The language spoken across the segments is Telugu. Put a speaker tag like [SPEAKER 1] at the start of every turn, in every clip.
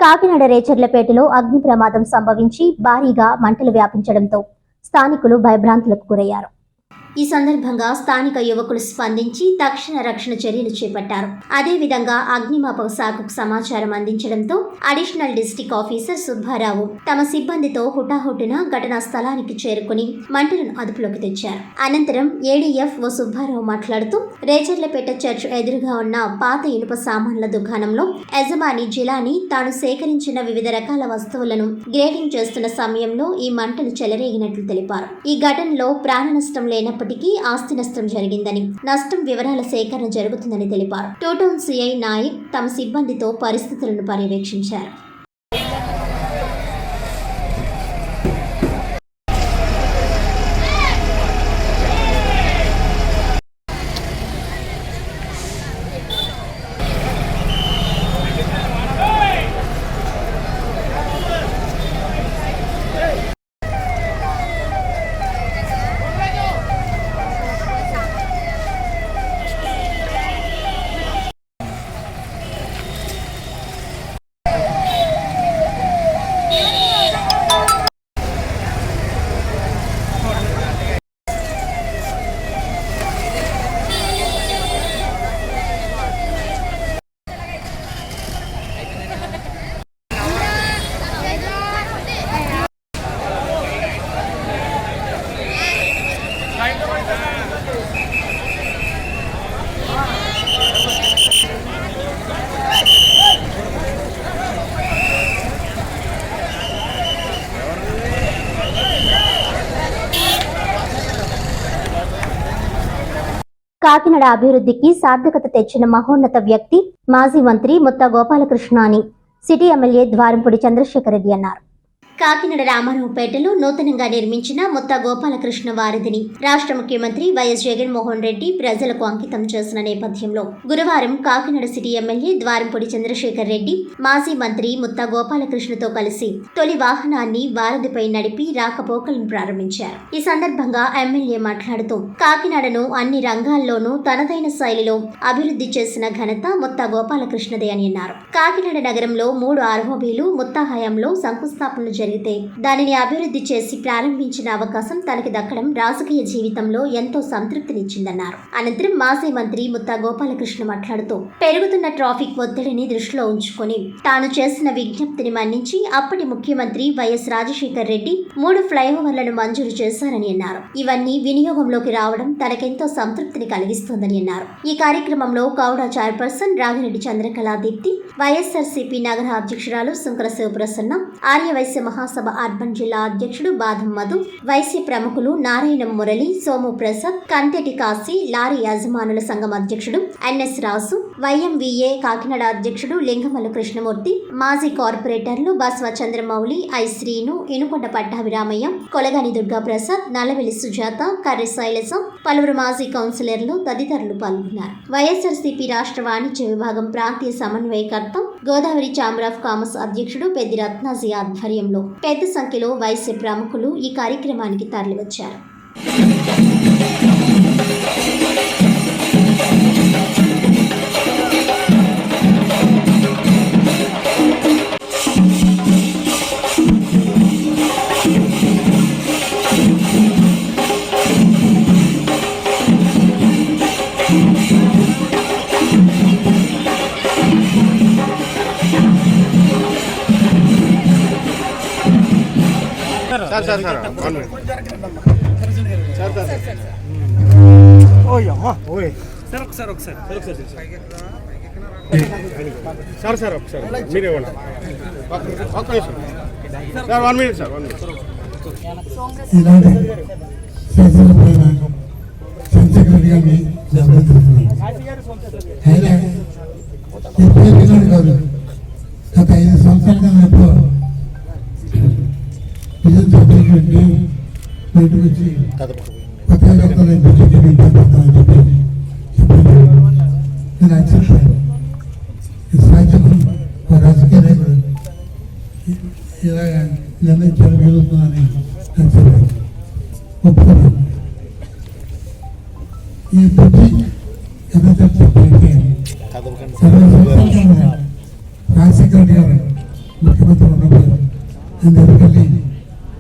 [SPEAKER 1] కాకినాడ రేచర్లపేటలో అగ్ని ప్రమాదం సంభవించి భారీగా మంటలు వ్యాపించడంతో స్థానికులు భయభ్రాంతులకు గురయ్యారు. ఈ సందర్భంగా స్థానిక యువకులు స్పందించి తక్షణ రక్షణ చర్యలు చేపట్టారు. అదేవిధంగా అగ్నిమాపక శాఖకు సమాచారం అందించడంతో అడిషనల్ డిస్ట్రిక్ట్ ఆఫీసర్ సుబ్బారావు తమ సిబ్బందితో హుటాహుటిన ఘటనా స్థలానికి చేరుకుని మంటలను అదుపులోకి తెచ్చారు. అనంతరం ఏడీఎఫ్ ఓ సుబ్బారావు మాట్లాడుతూ రేచర్లపేట చర్చ్ ఎదురుగా ఉన్న పాత ఇనుప సామాన్ల దుకాణంలో యజమాని జిలాని తాను సేకరించిన వివిధ రకాల వస్తువులను గ్రేడింగ్ చేస్తున్న సమయంలో ఈ మంటలు చెలరేగినట్లు తెలిపారు. ఈ ఘటనలో ప్రాణ నష్టం లేనప్పటికీ ఆస్తి నష్టం జరిగిందని, నష్టం వివరాల సేకరణ జరుగుతుందని తెలిపారు. టూ టౌన్ సిఐ నాయక్ తమ సిబ్బందితో పరిస్థితులను పర్యవేక్షించారు. కాకినాడ అభివృద్ధికి సార్థకత తెచ్చిన మహోన్నత వ్యక్తి మాజీ మంత్రి ముత్తా గోపాలకృష్ణ అని సిటీ ఎమ్మెల్యే ద్వారంపూడి చంద్రశేఖర్ రెడ్డి అన్నారు. కాకినాడ రామారావుపేటలో నూతనంగా నిర్మించిన ముత్తా గోపాలకృష్ణ వారధిని రాష్ట్ర ముఖ్యమంత్రి వైఎస్ జగన్మోహన్ రెడ్డి ప్రజలకు అంకితం చేసిన నేపథ్యంలో గురువారం కాకినాడ సిటీ ఎమ్మెల్యే ద్వారంపూడి చంద్రశేఖర్ రెడ్డి మాజీ మంత్రి ముత్తా గోపాలకృష్ణతో కలిసి తొలి వాహనాన్ని వారధిపై నడిపి రాకపోకలను ప్రారంభించారు. ఈ సందర్భంగా ఎమ్మెల్యే మాట్లాడుతూ కాకినాడను అన్ని రంగాల్లోనూ తనదైన శైలిలో అభివృద్ధి చేసిన ఘనత ముత్తా గోపాలకృష్ణదే అని అన్నారు. కాకినాడ నగరంలో 3 ఆర్ఓబీలు ముత్తా హయాంలో శంకుస్థాపనలు జరిగితే దానిని అభివృద్ధి చేసి ప్రారంభించిన అవకాశం తనకి దక్కడం రాజకీయ జీవితంలో ఎంతో సంతృప్తినిచ్చిందన్నారు. అనంతరం మాజీ మంత్రి ముత్తా గోపాలకృష్ణ మాట్లాడుతూ పెరుగుతున్న ట్రాఫిక్ ఒత్తిడిని దృష్టిలో ఉంచుకొని తాను చేసిన విజ్ఞప్తిని మన్నించి అప్పటి ముఖ్యమంత్రి వైఎస్ రాజశేఖర్ రెడ్డి 3 ఫ్లైఓవర్లను మంజూరు చేశారని అన్నారు. ఇవన్నీ వినియోగంలోకి రావడం తనకెంతో సంతృప్తిని కలిగిస్తోందని అన్నారు. ఈ కార్యక్రమంలో కౌడ చైర్పర్సన్ రాగిరెడ్డి చంద్రకళా దీప్తి, వైఎస్ఆర్సీపీ నగర అధ్యక్షురాలు సుంకర శివప్రసన్న, ఆర్యవైశ్య మహాసభ అర్బన్ జిల్లా అధ్యక్షుడు బాదం మధు, వైశ్య ప్రముఖులు నారాయణం మురళి, సోము ప్రసాద్, కంతెటి కాశీ, లారీ యజమానుల సంఘం అధ్యక్షుడు ఎన్ఎస్ రాసు, వైఎంవిఏ కాకినాడ అధ్యక్షుడు లింగమల్లు కృష్ణమూర్తి, మాజీ కార్పొరేటర్లు బస్వ చంద్రమౌళి, ఐ శ్రీను, ఇనుకొండ పట్టాభిరామయ్య, కొలగాని దుర్గాప్రసాద్, నల్లవెల్లి సుజాత, కర్రి శైలజ, పలువురు మాజీ కౌన్సిలర్లు తదితరులు పాల్గొన్నారు. వైఎస్ఆర్సీపీ రాష్ట్ర వాణిజ్య విభాగం ప్రాంతీయ సమన్వయకర్త, గోదావరి ఛాంబర్ ఆఫ్ కామర్స్ అధ్యక్షుడు పెద్ది రత్నాజీ ఆధ్వర్యంలో పెద్ద సంఖ్యలో వైశ్య ప్రముఖులు ఈ కార్యక్రమానికి తరలివచ్చారు.
[SPEAKER 2] సార్ మీరే ఒక్క నిమిషం sir, 1 minute sir, 1 minute.
[SPEAKER 3] Chandrashekhar Reddy గారిని కాదు గత 5 సంవత్సరాల క్రితం బయటకు వచ్చి కొత్తగా బడ్జెట్ పెడతానని చెప్పి నేను యాక్సెప్ట్ అయ్యాను. ఈ రాజకీయ నాయకుడు ఇలాగ నిర్ణయించడం జరుగుతుందని ఒప్పుకున్నాను. ఈ బుద్ధి ఎంత చెప్పంటే రాజశేఖర రెడ్డి గారు నేను దగ్గరికి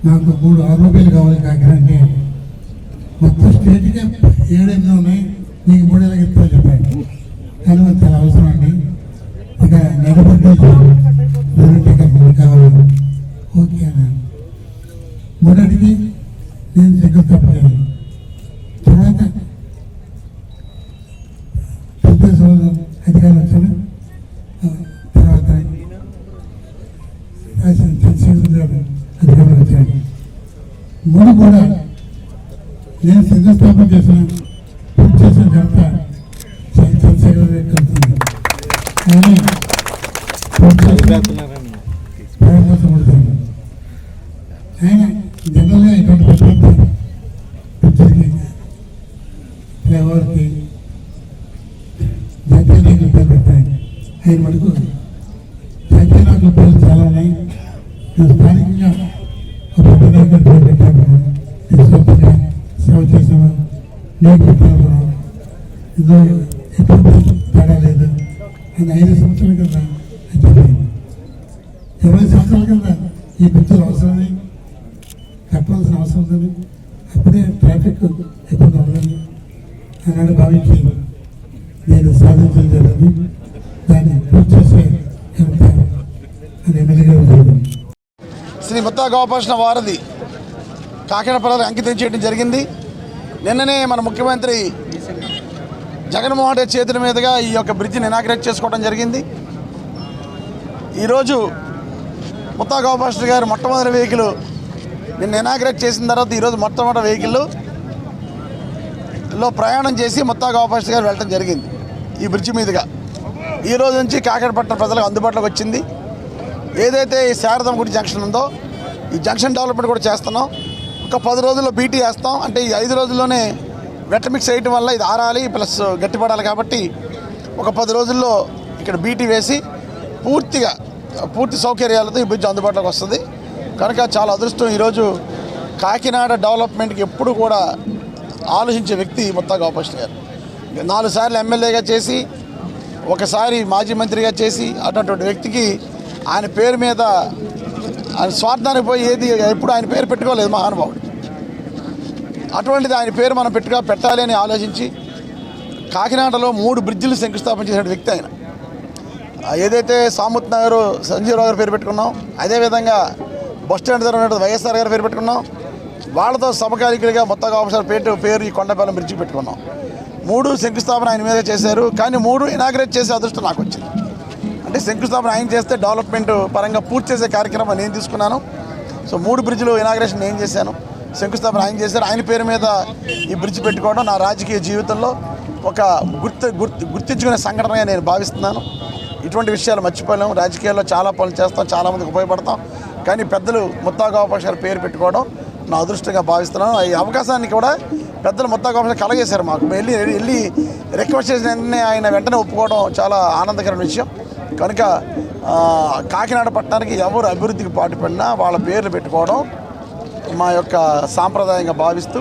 [SPEAKER 3] నాకు 3 ఆరోగ్యాలు కావాలి కాకినాడకి, మొత్తం స్టేట్గా 7 ఉన్నాయి, నీకు 3 ఎలాగ ఇస్తామని చెప్పాను. కానీ మనకు చాలా అవసరం అండి, ఇక నిలబడి కావాలి. ఓకే అన్నాను. 3 నేను శంకుస్థాపన తర్వాత అధికారులు వచ్చాను. తర్వాత అధికారులు వచ్చాను. 3 కూడా నేను శంకుస్థాపన చేసిన పూర్తి చేసిన ఘనత చంద్రశేఖర్ రెడ్డి కలుగుతుంది. కానీ ఆయన జనరల్గా ఇటువంటి పిక్చర్కి ఎవరికి జాతీయ నాయకుల పేరు పెట్టాయి. ఆయన మటుకు జాతీయ నాయకుల పేర్లు చాలా ఉన్నాయి. నేను స్థానికంగా ఒక పెద్ద నాయకుల పేరు పెట్టాను. నేను సొంతంగా సేవ చేసాను, నేను పెట్టాను. ఇందులో ఎటువంటి తేడా లేదు. ఆయన 5 సంవత్సరాల కింద అని చెప్పాను. 20 సంవత్సరాల కింద ఈ పిక్చర్ అవసరమని కట్టాల్సిన అవసరం ఉందని, అప్పుడే ట్రాఫిక్ ఇబ్బంది ఉండదని ఆనాడు భావించి నేను సాధించడం జరిగింది. దాన్ని పూర్తి చేసే అని ఎమ్మెల్యే గారు జరిగింది.
[SPEAKER 4] శ్రీ ముత్తా గోపాలకృష్ణ వారధి కాకినాడ ప్రజలకు అంకితం చేయడం జరిగింది. నిన్ననే మన ముఖ్యమంత్రి జగన్మోహన్ రెడ్డి చేతుల మీదుగా ఈ యొక్క బ్రిడ్జిని ఇనాగ్రేట్ చేసుకోవడం జరిగింది. ఈరోజు ముత్తా గోపాలకృష్ణ గారు మొట్టమొదటి వెహికల్ నిన్న ఇనాగ్రేట్ చేసిన తర్వాత ఈరోజు మొట్టమొదటి వెహికల్లో ప్రయాణం చేసి ముత్తా గోపాలకృష్ణ గారు వెళ్ళడం జరిగింది. ఈ బ్రిడ్జి మీదుగా ఈ రోజు నుంచి కాకినాడపట్నం ప్రజలకు అందుబాటులోకి వచ్చింది. ఏదైతే ఈ శారదమ్మ గుడి జంక్షన్ ఉందో ఈ జంక్షన్ డెవలప్మెంట్ కూడా చేస్తున్నాం. ఒక 10 రోజుల్లో బీటీ వేస్తాం. అంటే ఈ 5 రోజుల్లోనే వెట్ మిక్స్ వేయటం వల్ల ఇది ఆరాలి ప్లస్ గట్టిపడాలి కాబట్టి ఒక 10 రోజుల్లో ఇక్కడ బీటీ వేసి పూర్తి సౌకర్యాలతో ఈ బ్రిడ్జ్ అందుబాటులోకి వస్తుంది. కనుక చాలా అదృష్టం. ఈరోజు కాకినాడ డెవలప్మెంట్కి ఎప్పుడు కూడా ఆలోచించే వ్యక్తి ముత్తా గోపాలకృష్ణ గారు. 4 సార్లు ఎమ్మెల్యేగా చేసి ఒకసారి మాజీ మంత్రిగా చేసి అటువంటి వ్యక్తికి ఆయన పేరు మీద ఆయన స్వార్థానికి పోయి ఎప్పుడు ఆయన పేరు పెట్టుకోలేదు మహానుభావుడు. అటువంటిది ఆయన పేరు మనం పెట్టాలి అని ఆలోచించి కాకినాడలో 3 బ్రిడ్జిలు శంకుస్థాపన చేసిన వ్యక్తి ఆయన. ఏదైతే సామూత్ నగర్ సంజీవరావు గారి పేరు పెట్టుకున్నాం, అదేవిధంగా బస్టాండ్ దగ్గర ఉన్న వైఎస్ఆర్ గారి పేరు పెట్టుకున్నాం. వాళ్ళతో సమకాలికుడిగా ముత్తా గోపాలకృష్ణ పేరు ఈ కొండపాలెం బ్రిడ్జికి పెట్టుకున్నాం. 3 శంకుస్థాపన ఆయన మీద చేశారు. కానీ 3 ఇనాగ్రేట్ చేసే అదృష్టం నాకు వచ్చింది. అంటే శంకుస్థాపన ఆయన చేస్తే డెవలప్మెంట్ పరంగా పూర్తి చేసే కార్యక్రమం నేను తీసుకున్నాను. సో 3 బ్రిడ్జిలు ఇనాగ్రేషన్ నేను చేశాను, శంకుస్థాపన ఆయన చేశారు. ఆయన పేరు మీద ఈ బ్రిడ్జ్ పెట్టుకోవడం నా రాజకీయ జీవితంలో ఒక గుర్తించుకునే సంఘటనగా నేను భావిస్తున్నాను. ఇటువంటి విషయాలు మర్చిపోలేము. రాజకీయాల్లో చాలా పనులు చేస్తాం, చాలామందికి ఉపయోగపడతాం. కానీ పెద్దలు ముత్తా గోపాలకృష్ణ గారి పేరు పెట్టుకోవడం నా అదృష్టంగా భావిస్తున్నాను. ఈ అవకాశాన్ని కూడా పెద్దలు ముత్తా గోపాలకృష్ణ కలగేశారు మాకు. వెళ్ళి రిక్వెస్ట్ చేసిన వెంటనే ఆయన వెంటనే ఒప్పుకోవడం చాలా ఆనందకరమైన విషయం. కనుక కాకినాడ పట్టణానికి ఎవరు అభివృద్ధికి పాటుపడినా వాళ్ళ పేర్లు పెట్టుకోవడం మా యొక్క సాంప్రదాయంగా భావిస్తూ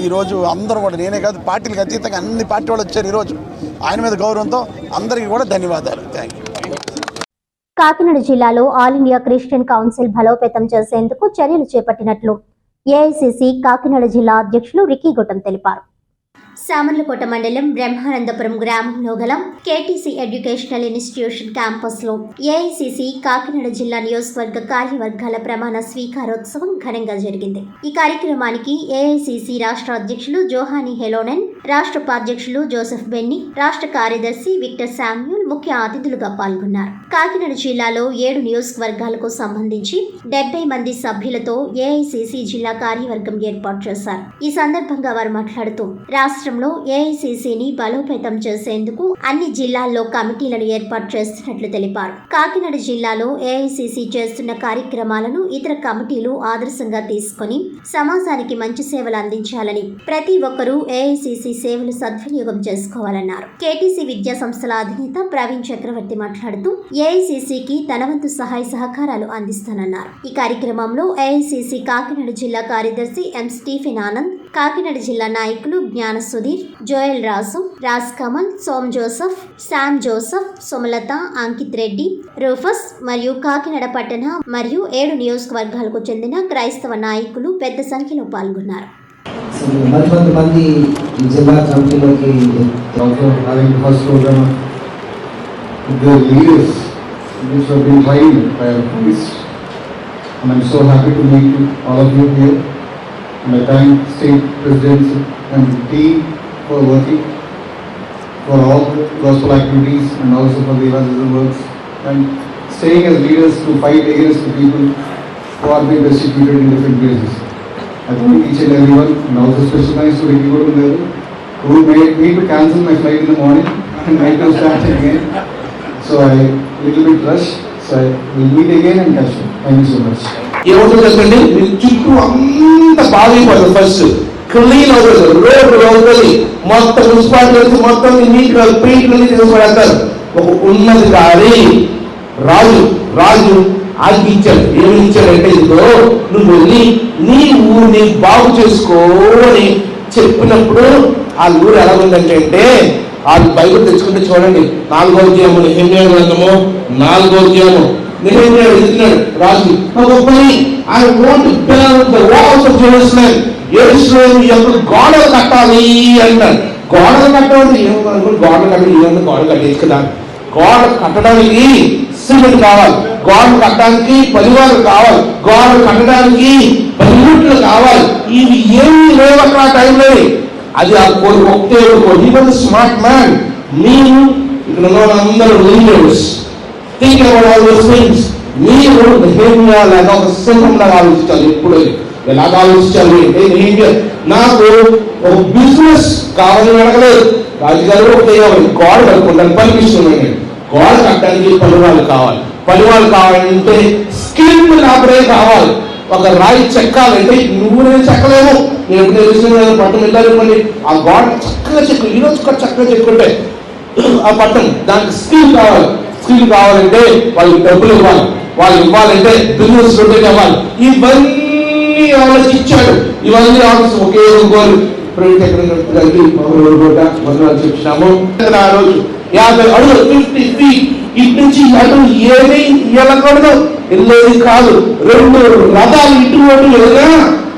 [SPEAKER 4] ఈరోజు అందరూ కూడా, నేనే కాదు పార్టీలకు అతీతంగా అన్ని పార్టీ వాళ్ళు వచ్చారు ఈరోజు. ఆయన మీద గౌరవంతో అందరికీ కూడా ధన్యవాదాలు. Thank you.
[SPEAKER 1] కాకినాడ జిల్లాలో ఆల్ ఇండియా క్రిస్టియన్ కౌన్సిల్ బలోపేతం చేసేందుకు చర్యలు చేపట్టినట్లు ఏఐసిసి కాకినాడ జిల్లా అధ్యక్షులు రికీ గౌటం తెలిపారు. సామర్లకోట మండలం బ్రహ్మానందపురం గ్రామంలో గల కేటీసీ ఎడ్యుకేషనల్ ఇన్స్టిట్యూషన్ క్యాంపస్ లో ఏఐసిసి కాకినాడ జిల్లా నియోజకవర్గ కార్యవర్గాల ప్రమాణ స్వీకారోత్సవం ఘనంగా జరిగింది. ఈ కార్యక్రమానికి ఏఐసిసి రాష్ట్ర అధ్యక్షులు జోహానీ హెలోనెన్, రాష్ట్ర ఉపాధ్యక్షులు జోసెఫ్ బెన్నీ, రాష్ట్ర కార్యదర్శి విక్టర్ శామ్యూల్ ముఖ్య అతిథులుగా పాల్గొన్నారు. కాకినాడ జిల్లాలో 7 నియోజకవర్గాలకు సంబంధించి 70 మంది సభ్యులతో ఏఐసిసి జిల్లా కార్యవర్గం ఏర్పాటు చేశారు. ఈ సందర్భంగా వారు మాట్లాడుతూ రాష్ట్రంలో ఏఐసిసిని బలోపేతం చేసేందుకు అన్ని జిల్లాల్లో కమిటీలను ఏర్పాటు చేస్తున్నట్లు తెలిపారు. కాకినాడ జిల్లాలో ఏఐసిసి చేస్తున్న కార్యక్రమాలను ఇతర కమిటీలు ఆదర్శంగా తీసుకుని సమాజానికి మంచి సేవలు అందించాలని, ప్రతి ఒక్కరూ ఏఐసిసి సేవలు సద్వినియోగం చేసుకోవాలన్నారు. కేటీసీ విద్యా సంస్థల అధినేత ప్రవీణ్ చక్రవర్తి మాట్లాడుతూ ఏఐసీసీకి తన వంతు సహాయ సహకారాలు అందిస్తానన్నారు. ఈ కార్యక్రమంలో ఏఐసీసీ కాకినాడ జిల్లా కార్యదర్శి ఎం స్టీఫెన్ ఆనంద్, కాకినాడ జిల్లా నాయకులు Gnana Sudheer, Joel Raju, Raj Kamal, Som Joseph, Sam Joseph, Sumalatha, Ankit Reddy, Rufus మరియు కాకినాడ పట్టణ మరియు 7 నియోజకవర్గాలకు చెందిన క్రైస్తవ నాయకులు పెద్ద సంఖ్యలో పాల్గొన్నారు.
[SPEAKER 5] మంది జిల్లా కమిటీలోకి
[SPEAKER 6] which have been tried by our police, and I'm so happy to meet all of you here. And I thank state presidents and the team for working for all the gospel activities and also for the evangelism works and staying as leaders to fight against the people who are being persecuted in different places. I thank each and everyone, and also special thanks to Ricky Godu who made me to cancel my flight in the morning and make us start again. So I little bit rush. So I will meet again and catch you. Thank you so much.
[SPEAKER 7] ఏమవుతుందో చెప్పండి, మీరు చుట్టూ అంత బాగైపోతుంది. ఫస్ట్ క్లీన్ అవుతుంది, రోడ్డు అవుతుంది, మొత్తం మున్సిపాలిటీ మొత్తం నీట్గా పెయింట్లన్నీ తీసుకుపడతారు. ఒక ఉన్నధికారి రాజు ఆజ్ఞ ఇచ్చాడు. ఏమి ఇచ్చాడంటే, ఇదిగో నువ్వు వెళ్ళి నీ ఊరిని బాగు చేసుకోని చెప్పినప్పుడు ఆ ఊరు ఎలా ఉందంటే వాళ్ళు బైబిల్ తెచ్చుకుంటే చూడండి, 4వ అధ్యాయము నెహెమ్యా గ్రంథము 4వ అధ్యాయము నెహెమ్యా వెళ్తున్నాడు రాజు. I want to build the walls of Jerusalem. యెరూషలేము యొక్క గోడలు కట్టాలి అంటారు. గోడలు కట్టాలి, గోడలు కట్టేసి కదా. గోడ కట్టడానికి సిమెంట్ కావాలి, గోడ కట్టడానికి పరివారం కావాలి, గోడ కట్టడానికి పనిముట్లు కావాలి. ఇవి ఏమీ లేవు అక్కడ ఆ టైంలో. అది ఆ ఒకటే స్మార్ట్ మ్యాన్. మీరు ఇక్కడ ఉన్న అందరూ leaders think about all those things. మీరు నెహెమ్యా లాగా ఒక సింహంలాగా ఆలోచించాలి. ఎప్పుడు ఎలాగ ఆలోచించాలి అంటే, నాకు ఒక బిజినెస్ కావాలని అడగలేదు. రాజుగారు ఒక గోడ కట్టుకుంటాను, పర్మిషన్ ఇవ్వండి. గోడ కట్టడానికి పనివాళ్ళు కావాలంటే స్కిల్ లేబరే కావాలి. ఒక రాయి చెక్కాలంటే నువ్వు నేను చెక్కలేము. నేను ఎప్పుడు తెలిసిన పట్టణం వెళ్ళాలి, ఆ గోడ చక్కగా చెక్కు, ఈరోజు చక్కగా చెక్కుంటే ఆ పట్టణం దానికి స్కిల్ కావాలంటే వాళ్ళకి డబ్బులు ఇవ్వాలి. వాళ్ళు ఇవ్వాలంటే బిజినెస్ రొటేట్ అవ్వాలి. ఇవన్నీ ఆలోచించాడు. ఇవన్నీ ఆలోచించి ఒకే గోలు చెప్పినాము. ఆ రోజు 50 అడుగులు 50 feet ఇటు నుంచి అటు ఏమీ వెళ్ళకూడదు, వెళ్ళేది కాదు. 2 రథాలు ఇటు వెళ్ళినా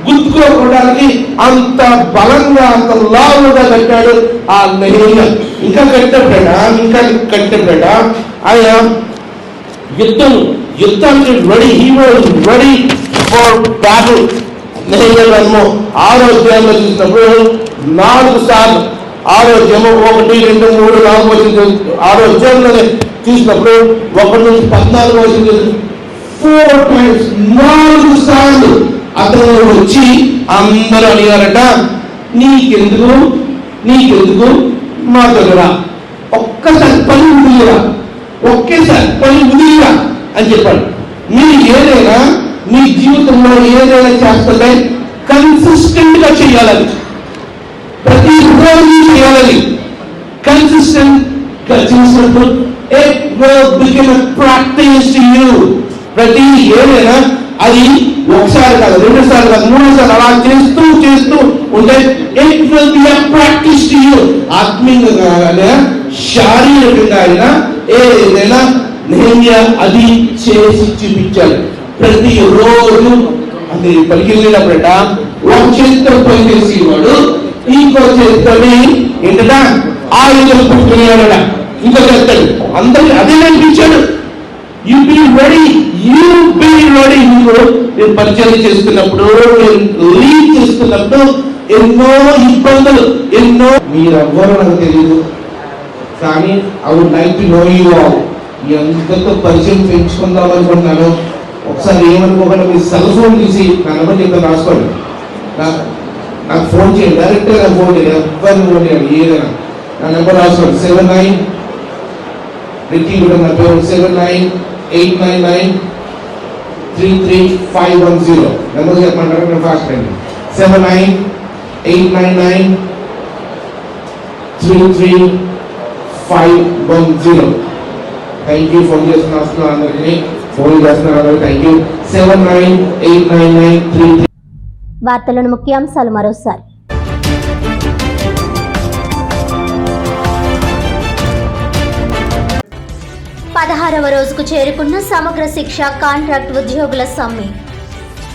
[SPEAKER 7] గుర్తుకోవడానికి అంత బలంగా అంత లావుగా కట్టాడు ఆ నెహెమ్యా. ఇంకా కట్టబడ్డ ఆయన యుద్ధానికి ready. He was ready for battle. Nehemiah గ్రంథము 6వ అధ్యాయంలో చూసినప్పుడు 4 సార్లు 6వ అధ్యాయము 1, 2, 3, 4 వచ్చింది. 6వ అధ్యాయంలోనే చూసినప్పుడు 1 నుంచి 14 వచ్చింది. 4 times 4 సార్లు అతను వచ్చి అందరూ అడిగారట, నీకెందుకు మా దగ్గర ఒక్కసారి పని ఉదిరా అని చెప్పాడు. మీరు ఏదైనా మీ జీవితంలో ఏదైనా చేస్తుంటే కన్సిస్టెంట్ గా చేయాలని, ప్రతిరోజు చేయాలని. కన్సిస్టెంట్ గా చేసినప్పుడు it will become a practice to you. ప్రతి ఏదైనా అది ఒకసారి కాదు, 2 సార్లు కాదు, 3 సార్లు అలా చేస్తూ ఉంటే it will be a practice to you. ఆత్మీయంగా అయినా శారీరకంగా అయినా ఏదైనా నెహెమ్యా అది చేసి చూపించాడు. ప్రతిరోజు అది పలికినప్పుడట ఒక చేతితో పనిచేసేవాడు, ఇంకో చేతితోని ఏంటట ఆయుధం పుట్టుకునేవాడట. ఇంకో చేస్తాడు. అందరికి అదే అనిపించాడు. You be ready. మీరు పరిచయం చేస్తున్నప్పుడు, లీడ్ చేస్తున్నప్పుడు ఎన్నో ఇబ్బందులు, మీరెవ్వరూ నాకు తెలియదు, కానీ I would like to know you all. మీ అందరితో పరిచయం పెంచుకుందాం అనుకుంటున్నాను. ఒకసారి ఏమనుకోకుండా మీ సెల్ ఫోన్ తీసి నా నెంబర్ చెప్తాను, రాసుకోండి. నాకు ఫోన్ చేయండి, డైరెక్ట్గా నాకు ఫోన్ చేయండి, ఎవరిని ఫోన్ చేయండి, ఏదైనా నా నెంబర్ రాసుకోండి. 79 రిక్కీ కూడా నా పేరు 7989933510. నెంబర్ చెప్పమంటారు, ఫాస్ట్ అండి. 7989 333510. Thank you. ఫోన్ చేస్తున్నారు అందరికీ, ఫోన్ చేస్తున్నారు అందరికీ థ్యాంక్ యూ. 798993.
[SPEAKER 1] వార్తలను ముఖ్యాంశాలు మరోసారి. పదహారవ రోజుకు చేరుకున్న సమగ్ర శిక్ష కాంట్రాక్ట్ ఉద్యోగుల సమ్మె.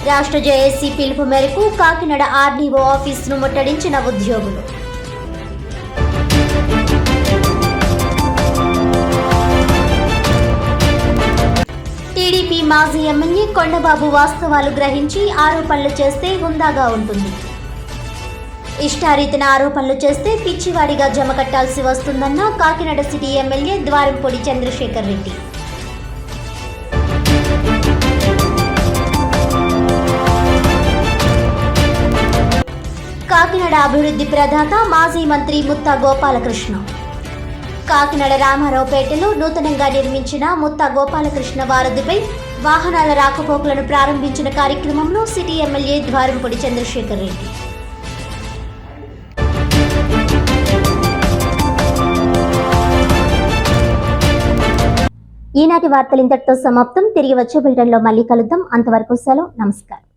[SPEAKER 1] రాష్ట్ర జేఏసీ పిలుపు మేరకు కాకినాడ ఆర్డీఓ ఆఫీసును ముట్టడించిన ఉద్యోగులు. టీడీపీ మాజీ ఎమ్మెల్యే కొండబాబు వాస్తవాలు గ్రహించి ఆరోపణలు చేస్తే హుందాగా ఉంటుంది. ఇష్టారీతిన ఆరోపణలు చేస్తే పిచ్చివాడిగా జమ కట్టాల్సి వస్తుందన్న కాకినాడ సిటీ ఎమ్మెల్యే ద్వారంపూడి చంద్రశేఖర్ రెడ్డి. కాకినాడ అభివృద్ధి ప్రదాత మాజీ మంత్రి ముత్తా గోపాలకృష్ణ. కాకినాడ రామారావుపేటలో నూతనంగా నిర్మించిన ముత్తా గోపాలకృష్ణ వారధిపై వాహనాల రాకపోకలను ప్రారంభించిన కార్యక్రమంలో సిటీ ఎమ్మెల్యే ద్వారంపూడి చంద్రశేఖర్ రెడ్డి. ఈనాటి వార్తలు ఇంతటితో సమాప్తం. తిరిగి వచ్చే బులెటిన్లో మళ్ళీ కలుద్దాం. అంతవరకు సెలవు. నమస్కారం.